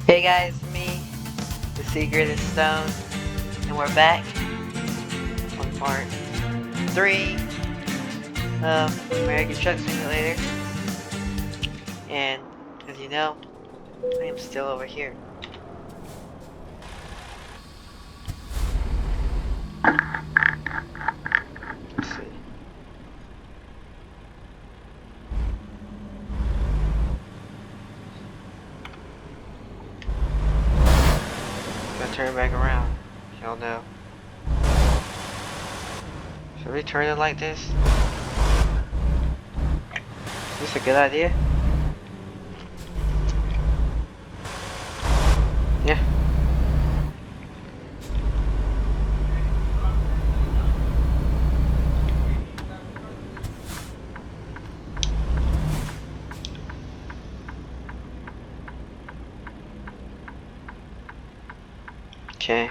Hey guys, me, the Secret of Stone, and we're back on part 3 of American Truck Simulator. And as you know, I am still over here. Let's see. Gotta turn it back around. Y'all know. Should we turn it like this? Is this a good idea? Yeah. Okay.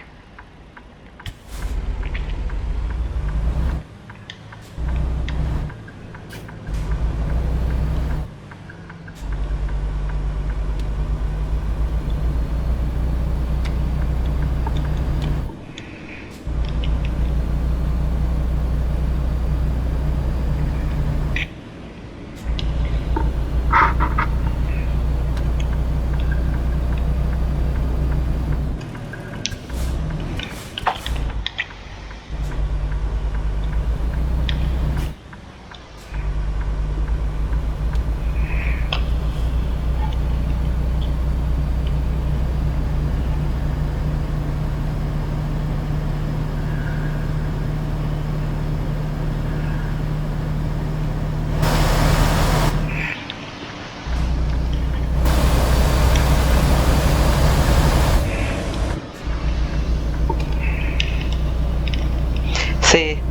See,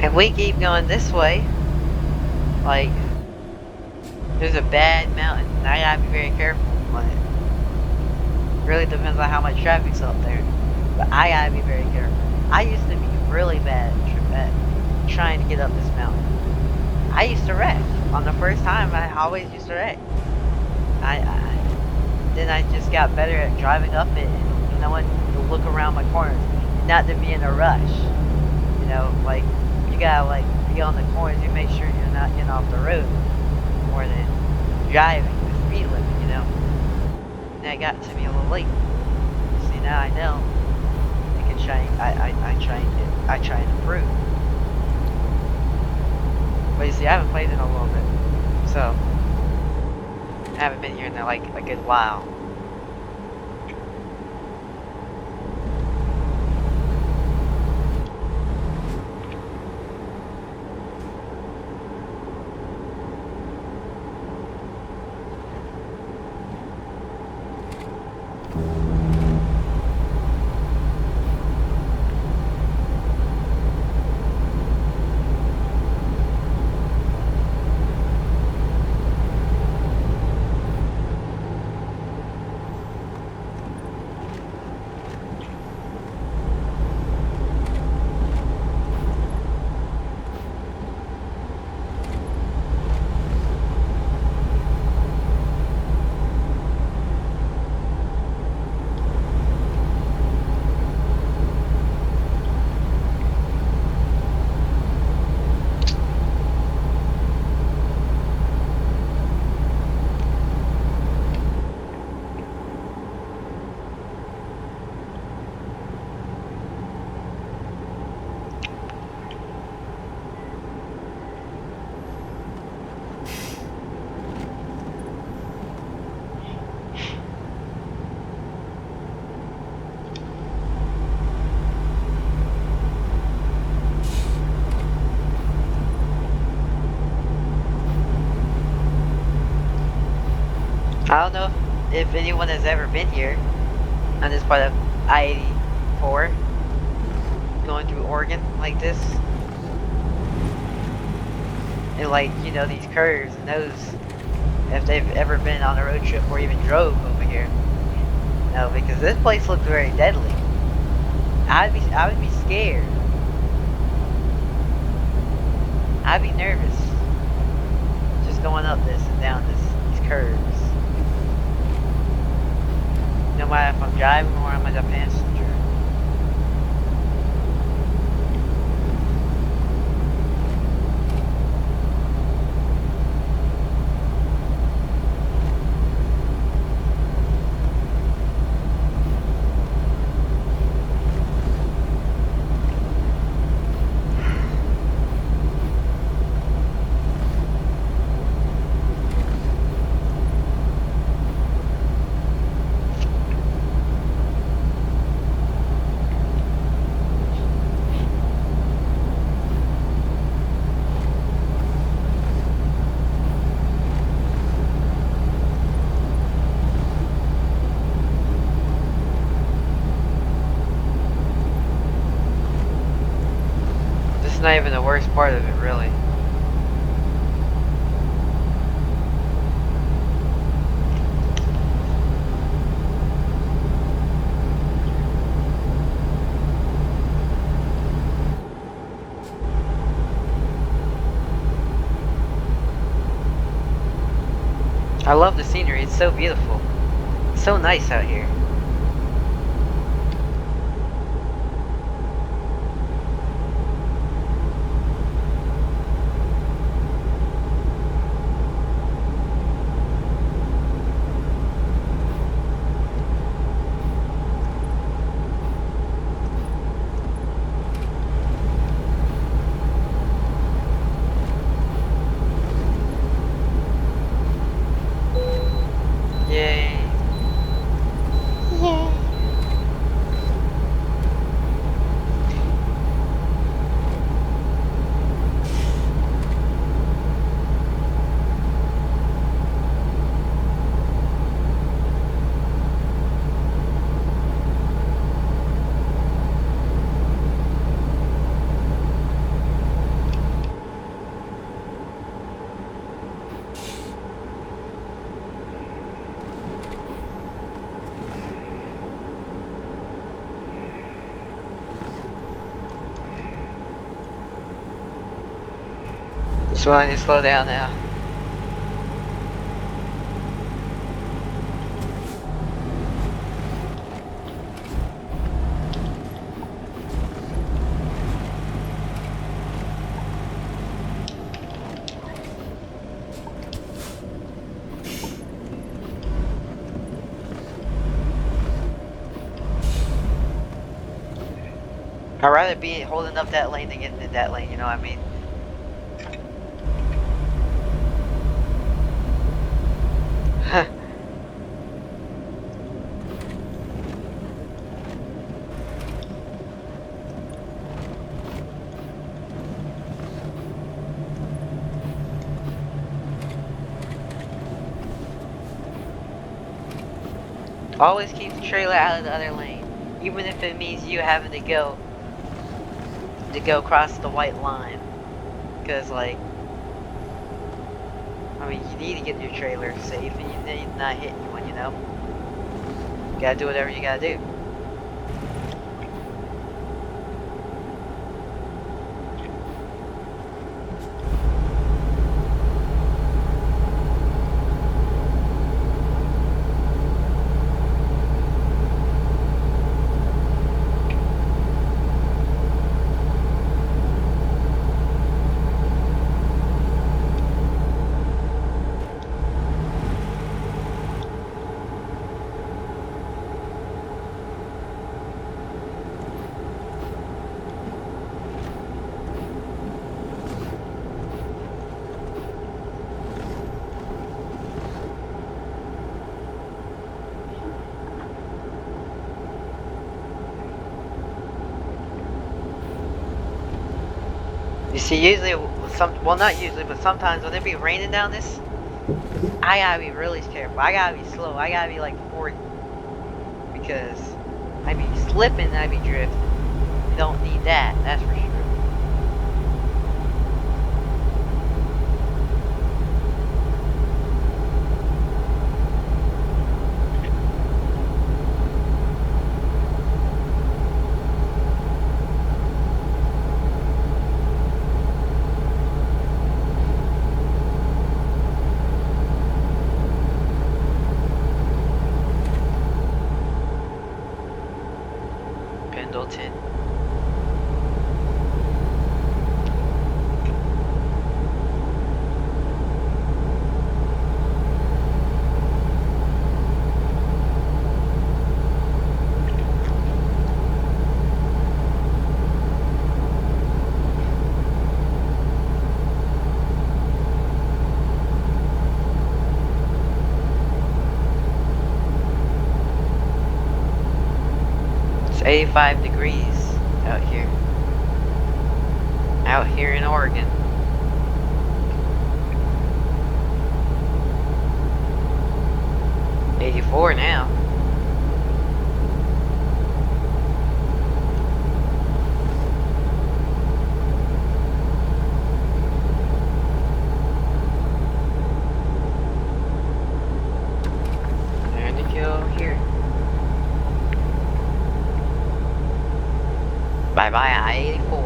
if we keep going this way, like, there's a bad mountain, and I gotta be very careful on it. Really depends on how much traffic's up there. But I gotta be very careful. I used to be really bad at trying to get up this mountain. I used to wreck. On the first time, I always used to wreck. Then I just got better at driving up it and knowing to look around my corners, and not to be in a rush. You know, like, you gotta, like, be on the corners, you make sure you're not getting off the road more than driving the speed limit, you know. And that got to me a little late. See, now I know. I can try. I try and improve. But you see, I haven't played in a little bit, so I haven't been here in like a good while. I don't know if anyone has ever been here on this part of I-84, going through Oregon like this. And like, you know, these curves and those, if they've ever been on a road trip or even drove over here. No, because this place looks very deadly. I would be scared. I'd be nervous. Just going up this and down these curves. driving or am I the passenger? This is not even the worst part of it, really. I love the scenery, it's so beautiful. It's so nice out here. Yay. Yay. Just want to slow down now. I'd rather be holding up that lane than getting in that lane, you know what I mean? Always keep the trailer out of the other lane, even if it means you having to go across the white line. Cause like, I mean, you need to get your trailer safe, and you need to not hit anyone, you know. You gotta do whatever you gotta do. You see, usually, well, not usually, but sometimes when it be raining down this, I gotta be really careful. I gotta be slow. I gotta be like 40. Because I be slipping and I be drifting. You don't need that, that's for sure. Pendleton. It's 85 degrees out here. Out here in Oregon. '84 now. There to go here. Bye bye I-84.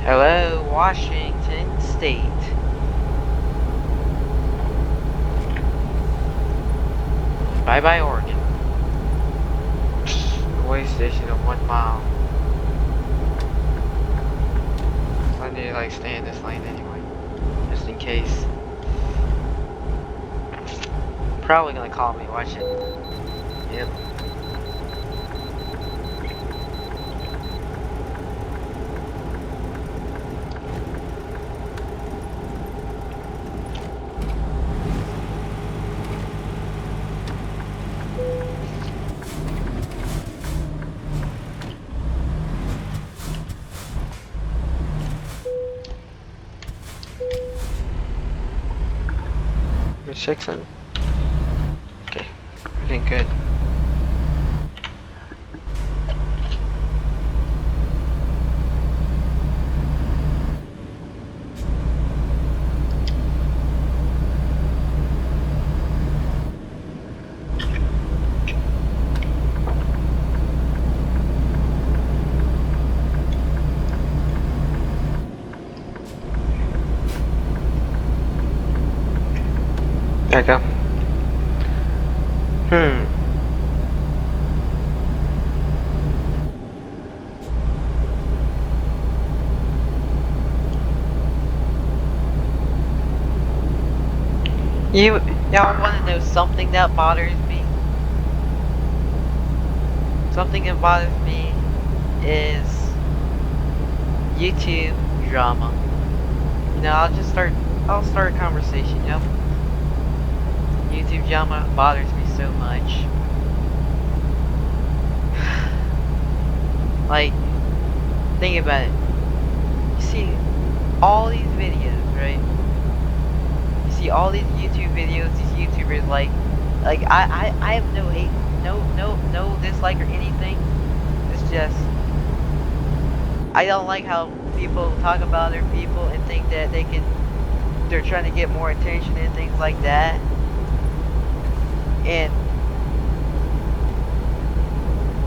Hello, Washington State. Bye bye, Oregon. Way station of 1 mile. I need to like stay in this lane anyway, just in case. Probably gonna call me. Watch it. Yep. Check something. Okay, everything good. There you go. Y'all want to know something that bothers me? Something that bothers me is YouTube drama. You know, I'll start a conversation, you know? YouTube drama bothers me so much. Like, think about it. You see all these videos, right? You see all these YouTube videos, these YouTubers, like I have no hate, no dislike or anything. It's just, I don't like how people talk about other people and think that they're trying to get more attention and things like that. And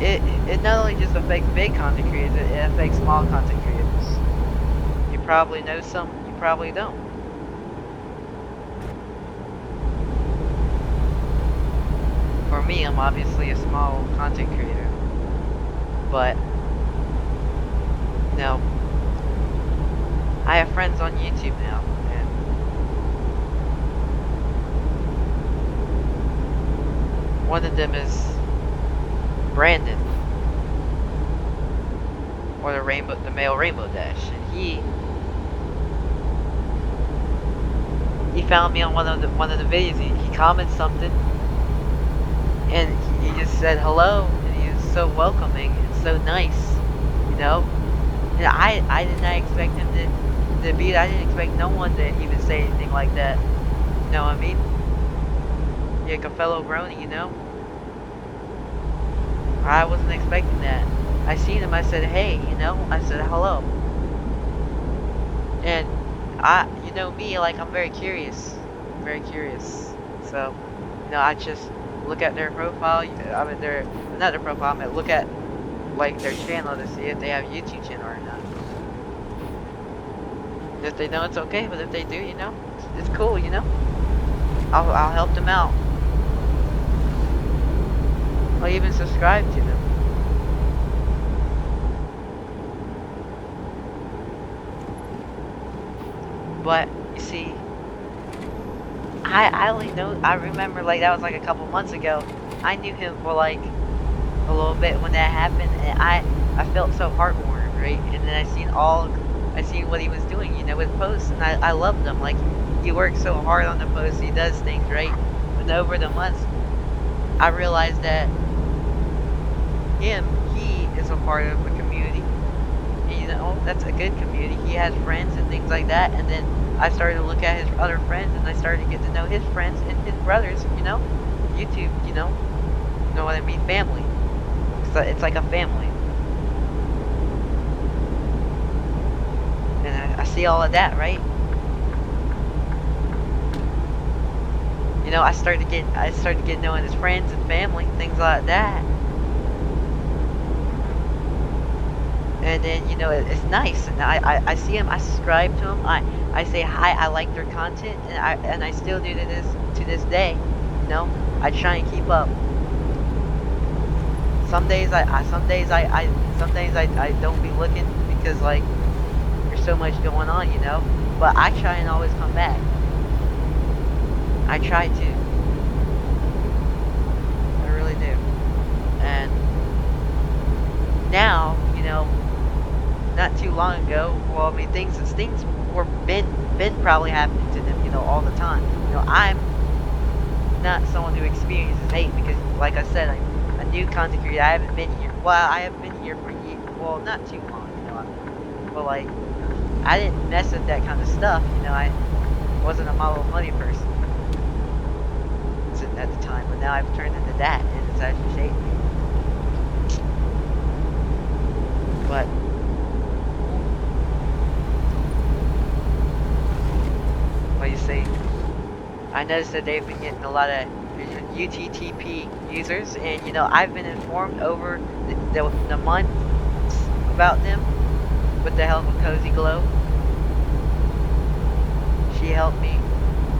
it not only just affects big content creators, it affects small content creators. You probably know some, you probably don't. For me, I'm obviously a small content creator, but you know, I have friends on YouTube now, and one of them is Brandon, or the male Rainbow Dash, and he found me on one of the videos. He commented something, and he just said hello, and he was so welcoming and so nice, you know. And I did not expect him to be. I didn't expect no one to even say anything like that. You know what I mean? You're like a fellow brony, you know. I wasn't expecting that. I seen him, I said, hey, you know, I said hello. And you know me, like, I'm very curious. very curious. So, I just look at their profile. I mean, not their profile. I mean, look at like their channel to see if they have a YouTube channel or not. And if they don't, it's okay. But if they do, it's cool. I'll help them out. I'll even subscribe to them. But you see, I only know. I remember like that was like a couple months ago. I knew him for like a little bit when that happened, and I felt so heartwarmed, right? And then I seen what he was doing, with posts, and I loved him. Like he works so hard on the posts, he does things right. But over the months, I realized that he is a part of a community. And, that's a good community. He has friends and things like that. And then I started to look at his other friends, and I started to get to know his friends and his brothers. YouTube. Know what I mean? Family. It's like a family. And I see all of that, right? I started to get knowing his friends and family, things like that. And then, it's nice. And I see him, I subscribe to him, I say hi, I like their content, and I still do to this day. I try and keep up. Some days I don't be looking because like there's so much going on, But I try and always come back. I try to. I really do. And now, not too long ago, well, I mean, things were been probably happening to them, all the time. I'm not someone who experiences hate because, like I said, I'm a new content creator. I haven't been here. Well, I have been here for years. Well, not too long, but like, I didn't mess with that kind of stuff. I wasn't a model money person at the time, but now I've turned into that, and it's actually shaped me. But what you see, I noticed that they've been getting a lot of UTTP users, and I've been informed over the months about them with the help of Cozy Glow. She helped me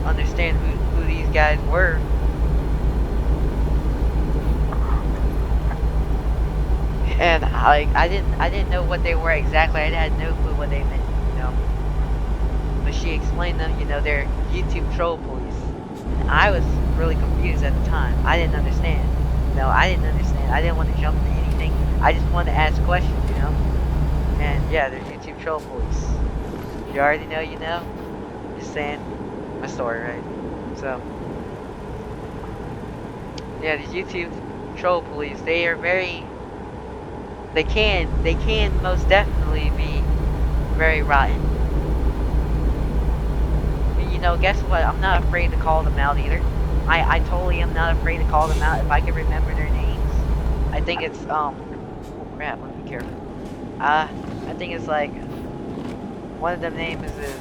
understand who these guys were. And I didn't know what they were exactly. I had no clue what they meant, But she explained them, they're YouTube troll police. And I was really confused at the time. I didn't understand. I didn't understand. I didn't want to jump into anything. I just wanted to ask questions, And yeah, they're YouTube troll police. You already know, Just saying my story, right? So yeah, the YouTube troll police, they are very. They can most definitely be very rotten. And guess what? I'm not afraid to call them out either. I totally am not afraid to call them out if I can remember their names. I think it's oh crap, let me be careful. I think it's like one of their names is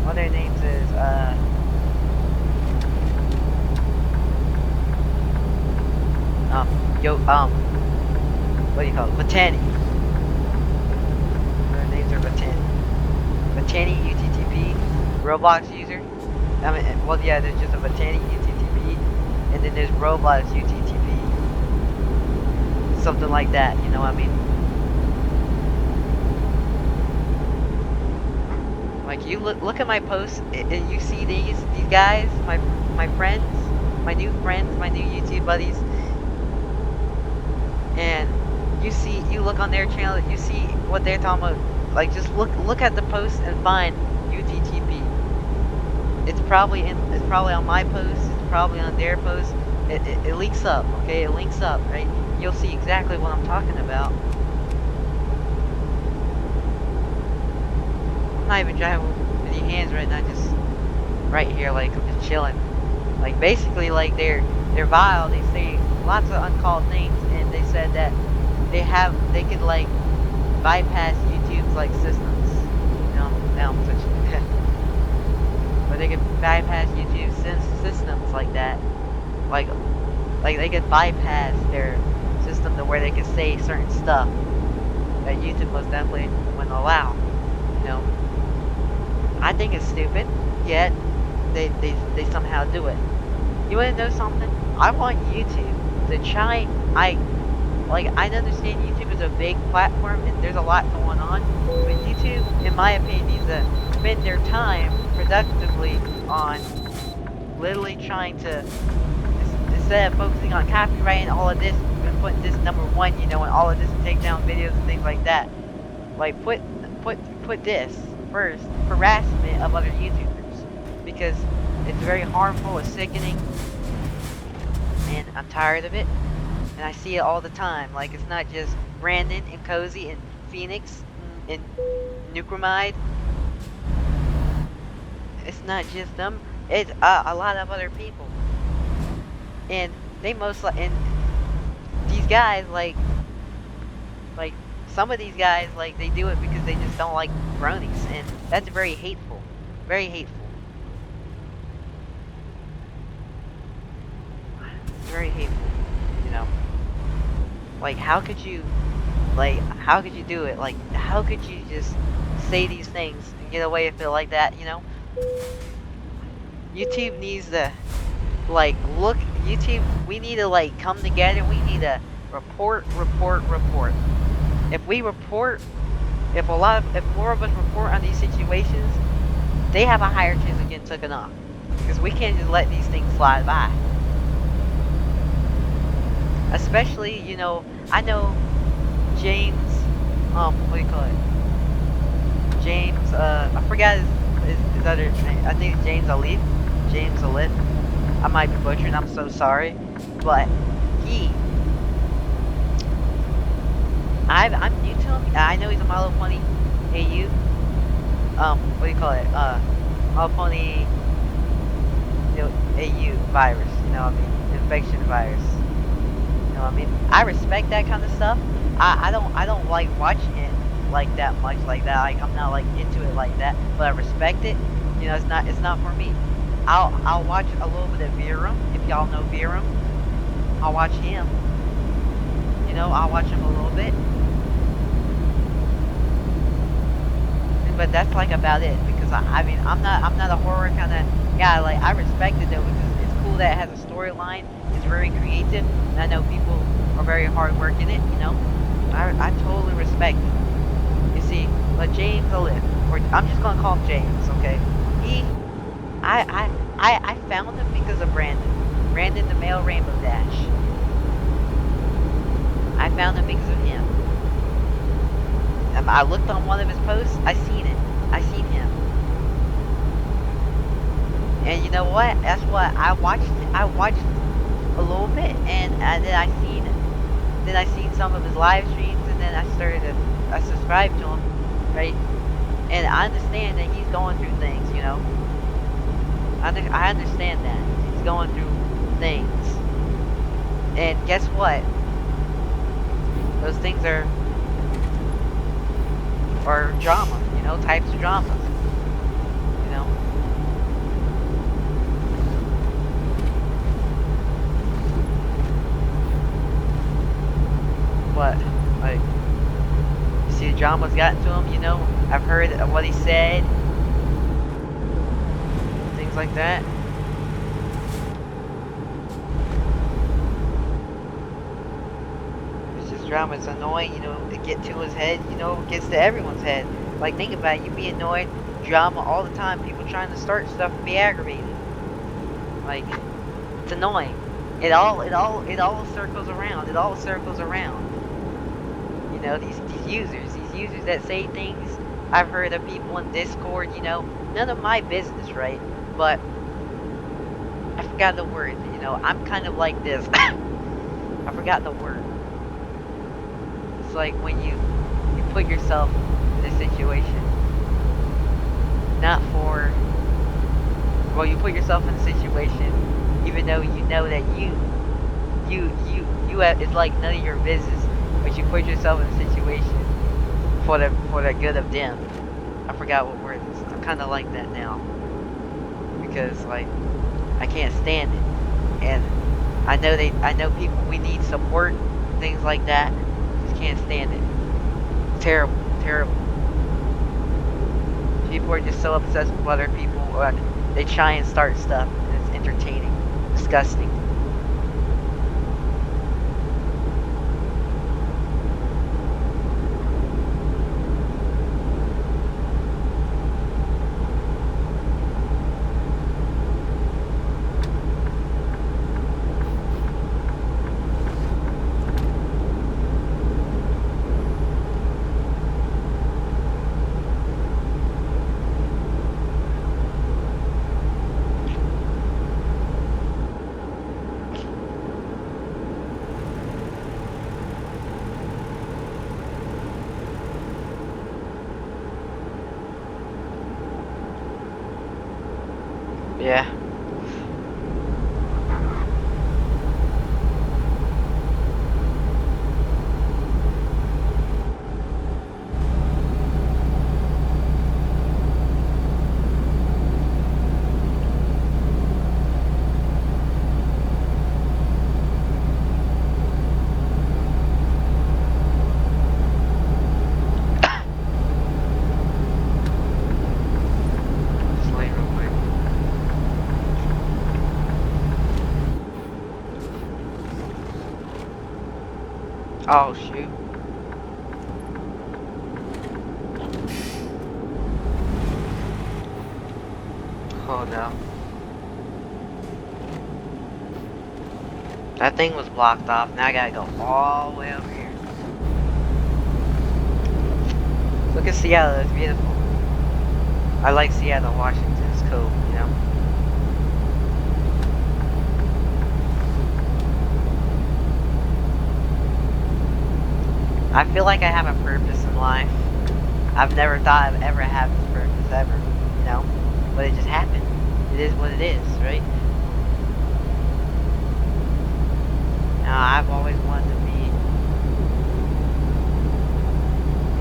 what do you call it? Botany. Their names are Botany. Botany UTTP, Roblox user. I mean, well, yeah, there's just a Botany UTTP, and then there's Roblox UTTP. Something like that, you know what I mean? Like, you look at my posts, and you see these guys, my friends, my new YouTube buddies, and you look on their channel, you see what they're talking about. Like, just look at the post and find UTTP. It's probably on my post. It's probably on their post. It links up. Okay, it links up, right? You'll see exactly what I'm talking about. I'm not even driving with any hands right now. Just right here, like I'm just chilling. Like basically, like they're vile. They say lots of uncalled things, and they said that they could like bypass YouTube's like systems. Now I'm touching it. But where they could bypass YouTube systems like that. Like they could bypass their system to where they could say certain stuff that YouTube most definitely wouldn't allow. You know, I think it's stupid, yet they somehow do it. You wanna know something? I want YouTube to try. I understand YouTube is a big platform and there's a lot going on, but YouTube, in my opinion, needs to spend their time productively on literally trying to, instead of focusing on copyrighting all of this and putting this #1, you know, and all of this and take down videos and things like that. Like put this first, harassment of other YouTubers, because it's very harmful, it's sickening, and I'm tired of it. And I see it all the time. Like, it's not just Brandon and Cozy and Phoenix and Nucramide. It's not just them. It's a lot of other people. And they and these guys, like some of these guys, like, they do it because they just don't like bronies. And that's very hateful. Very hateful. Very hateful, you know? Like, how could you do it? Like, how could you just say these things and get away with it like that, you know? YouTube needs to, like, YouTube, we need to, like, come together. We need to report. If we report, if more of us report on these situations, they have a higher chance of getting taken off. Because we can't just let these things slide by. Especially, you know, I know James, what do you call it? James, I forgot his other name. I think it's James Alif. I might be butchering, I'm so sorry. But I'm new to him. I know he's a My Little Pony AU. What do you call it? My Little Pony, you know, AU virus, you know what I mean? Infection virus. You know what I mean? I respect that kind of stuff. I don't like watching it like that much like that. Like, I'm not like into it like that, but I respect it. You know, it's not for me. I'll watch a little bit of Virum, if y'all know Virum. I'll watch him. You know, I'll watch him a little bit. But that's like about it, because I mean, I'm not a horror kind of guy. Like, I respect it though, because it's cool that it has a storyline. It's very creative, and I know people are very hard work in it, you know. I totally respect it. You see, but James Alif, or I'm just gonna call him James, okay? I found him because of Brandon the Male Rainbow Dash. I found him because of him. I looked on one of his posts, I seen him. And you know what? That's what I watched a little bit, and then I seen some of his live streams, and then I subscribed to him, right? And I understand that he's going through things, you know. I understand that he's going through things, and guess what? Those things are drama, you know, types of dramas, you know. But, like, you see the drama's gotten to him, you know. I've heard of what he said, things like that. It's just drama. It's annoying, you know, to get to his head, you know, it gets to everyone's head. Like, think about it, you be annoyed, drama all the time, people trying to start stuff and be aggravated. Like, it's annoying. It all circles around. It all circles around. You know, these users that say things. I've heard of people in Discord, you know, none of my business, right? But I forgot the word, you know, I'm kind of like this. I forgot the word. It's like when you put yourself in a situation, you put yourself in a situation, even though you know that you have, it's like none of your business, but you put yourself in a situation for the good of them. I forgot what word it is. I'm kind of like that now. because like I can't stand it, and I know people. We need support, things like that. Just can't stand it. Terrible, terrible. People are just so obsessed with other people. They try and start stuff, and it's entertaining, disgusting. Yeah. Just leave real quick. Oh shoot. Oh no. That thing was blocked off. Now I gotta go all the way over here. Look at Seattle. It's beautiful. I like Seattle, Washington. It's cool, you know. I feel like I have a purpose in life. I've never thought I'd ever have this purpose ever, you know. But it just happened. It is what it is, right? Now, I've always wanted to be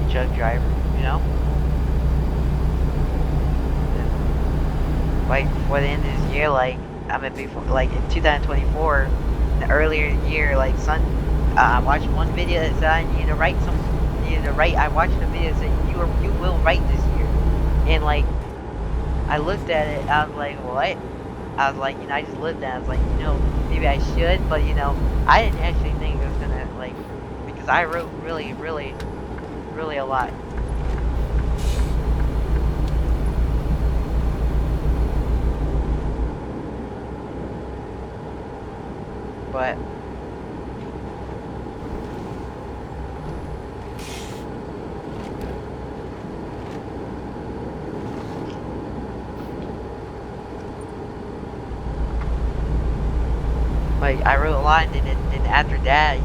a truck driver, you know. And, like before the end of this year, like before, like in 2024, the earlier year, like I watched one video that said I needed to write I watched a video that said you will write this year, and like I looked at it, I was like, what? I was like, I just looked at it, I was like, maybe I should, but I didn't actually think it was gonna like, because I wrote really, really, really a lot. But like I wrote a lot, and then after that,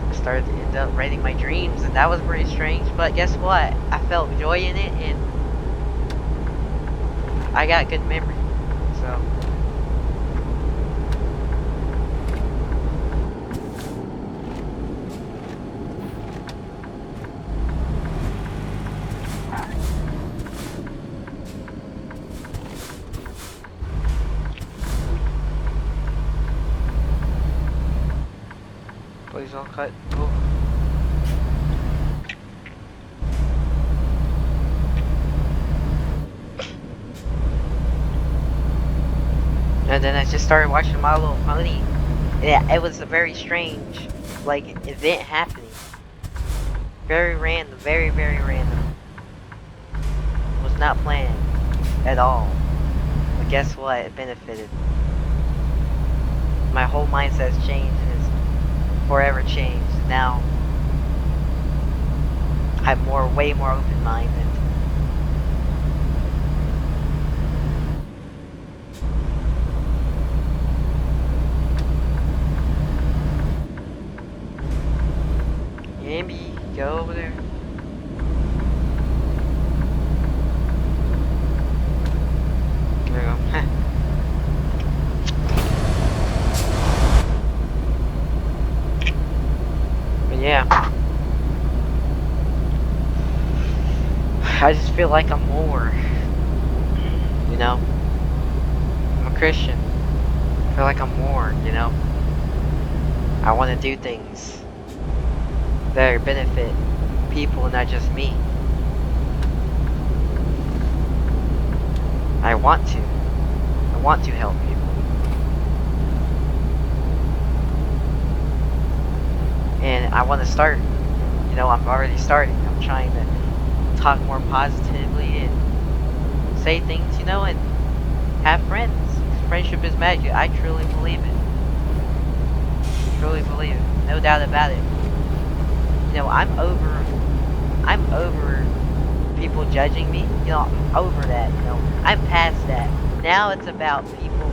I started to end up writing my dreams, and that was pretty strange. But guess what? I felt joy in it, and I got good memory. So. Please don't cut. Oh. And then I just started watching My Little Pony. Yeah, it was a very strange, like, event happening. Very random, very, very random. Was not planned at all. But guess what? It benefited. My whole mindset's changed, and it's forever changed. Now, I'm way more open-minded. Yambi, go over there. There we go. But yeah. I just feel like I'm more. you know? I'm a Christian. I feel like I'm more, you know? I want to do things that benefit people, not just me. I want to. I want to help people. And I want to start. You know, I'm already starting. I'm trying to talk more positively and say things, you know, and have friends. Friendship is magic. I truly believe it. Truly believe it. No doubt about it. You know, I'm over people judging me. You know, I'm over that, you know. I'm past that. Now it's about people.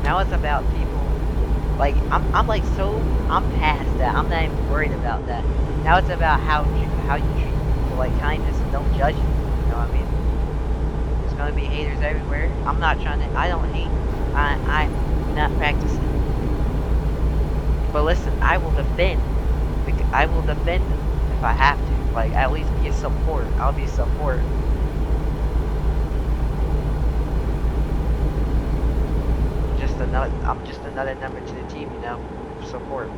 Now it's about people. Like, I'm like so, I'm past that. I'm not even worried about that. Now it's about how you treat people, like kindness, and don't judge them. You know what I mean? There's gonna be haters everywhere. I'm not trying to, I don't hate. I'm not practicing. But listen, I will defend. I will defend them if I have to. Like, at least be a support. I'll be support. I'm just another number to the team, you know? Support.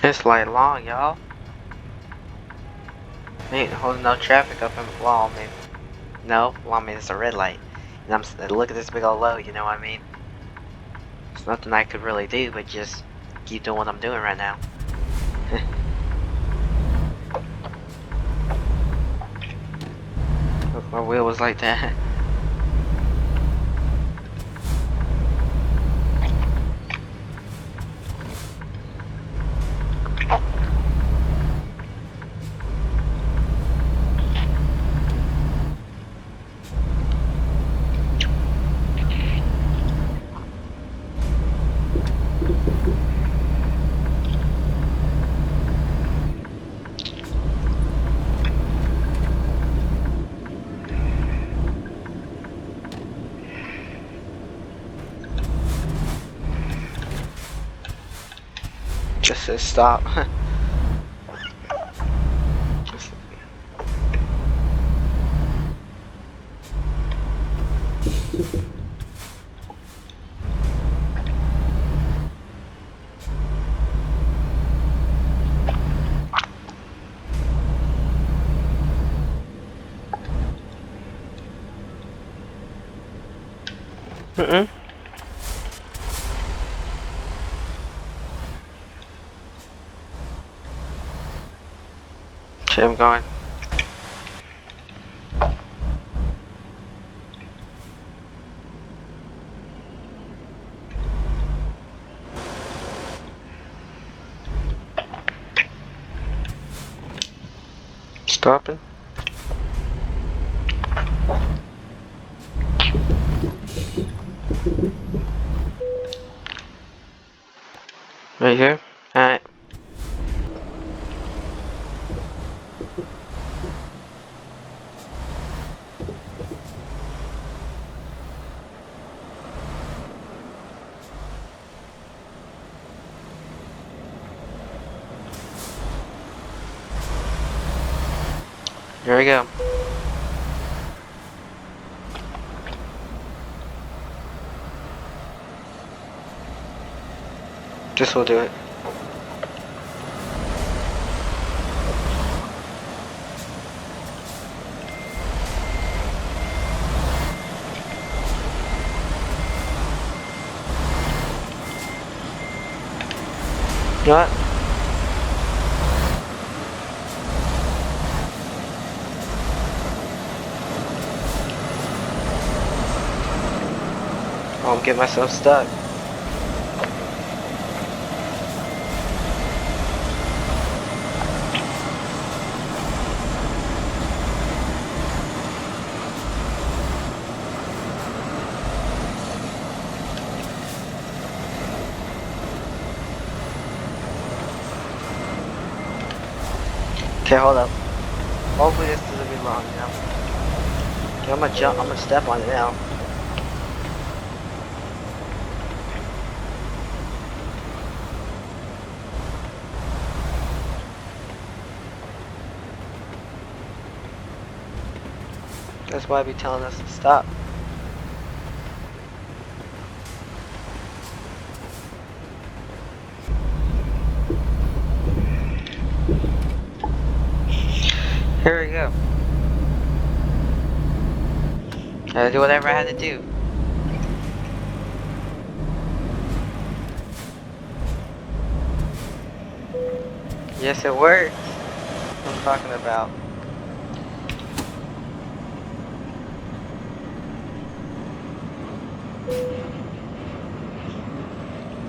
This light long, y'all. Ain't holding no traffic up in, well, I mean, no, well, I mean, it's a red light. And look at this big old low, you know what I mean? There's nothing I could really do but just keep doing what I'm doing right now. If my wheel was like that. Just says stop. Mm-mm. Shit, I'm going. Stopping. Right here. Alright. Here we go. This will do it. You know what? I'll get myself stuck. Okay, hold up. Hopefully this doesn't be long, you know? Okay, I'm gonna step on it now. That's why I be telling us to stop. Here we go. Gotta do whatever I had to do. Yes, it works. That's what I'm talking about.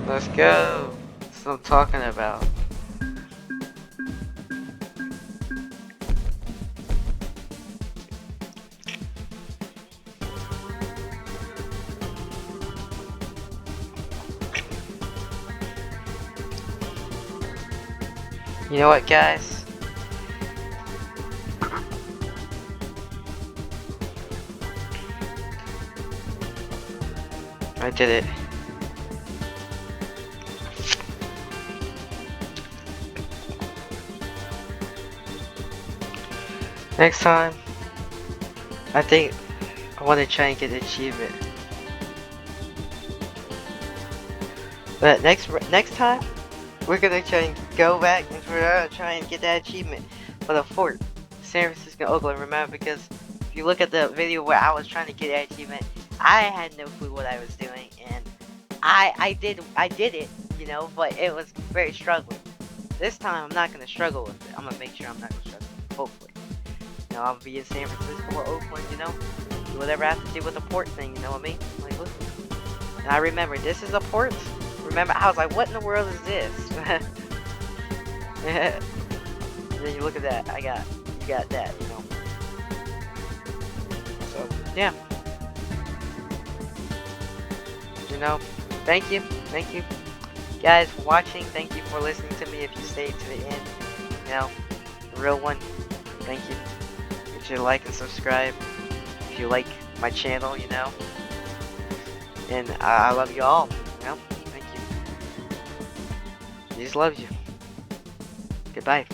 Let's go. That's what I'm talking about. You know what, guys? I did it. Next time, I think I want to try and get the achievement. But next time, we're gonna try and go back and we're gonna try and get that achievement for the fort, San Francisco, Oakland. Remember, because if you look at the video where I was trying to get that achievement, I had no clue what I was doing, and I did it, you know, but it was very struggling. This time, I'm not gonna struggle with it. I'm gonna make sure I'm not gonna struggle. Hopefully, you know, I'll be in San Francisco or Oakland, you know, do whatever I have to do with the port thing. You know what I mean? Like, look. And I remember this is a port. Remember, I was like, what in the world is this? And then you look at that, you got that, you know. So, yeah. You know, thank you guys for watching. Thank you for listening to me if you stayed to the end. You know, the real one. Thank you. Make sure to like and subscribe if you like my channel, you know. And I love you all, you know. Jesus loves you. Goodbye.